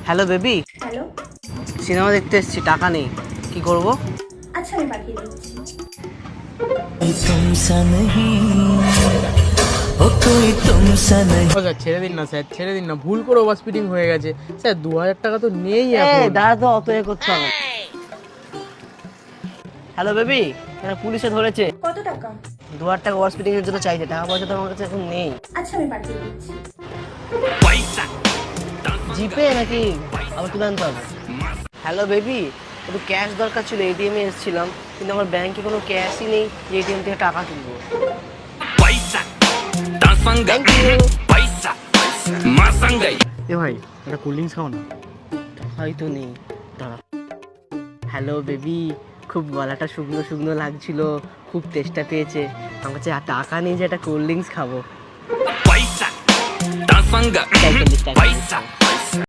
Hello baby, hello. Cinema দেখতে এসেছি, টাকা নেই, কি করব? আচ্ছা আমি পাঠিয়ে দিচ্ছি। স্যার ছেড়ে দিন না, স্যার ছেড়ে দিন না, ভুল করে ওভার স্পিডিং হয়ে গেছে স্যার। 2000 টাকা তো নেই এখন। দাঁড়া তো, অত করতে হবে। হ্যালো বেবি, পুলিশে ধরেছে। কত টাকা? 2000 টাকা ওভার স্পিডিং এর জন্য চাইছে, টাকা পয়সা তো আমার কাছে এখন নেই। আচ্ছা আমি পাঠিয়ে দিচ্ছি। জিপে নাকি আবার তুলে আনতে হবে? হ্যালো বেবি, একটু ক্যাশ দরকার ছিল, এটিএম এ এসেছিলাম, কিন্তু আমার ব্যাংকে কোনো ক্যাশই নেই যে এটিএম থেকে টাকা তুলবো। Thank you. এ ভাই, একটা কোল্ড ড্রিঙ্কস খাও না। হয়তো নেই, দাঁড়া। হ্যালো বেবি, খুব গলাটা শুকনো শুকনো লাগছিল, খুব তেষ্টা পেয়েছে, আমার কাছে আর টাকা নেই যে একটা কোল্ড ড্রিঙ্কস খাবো। 40 টাকা।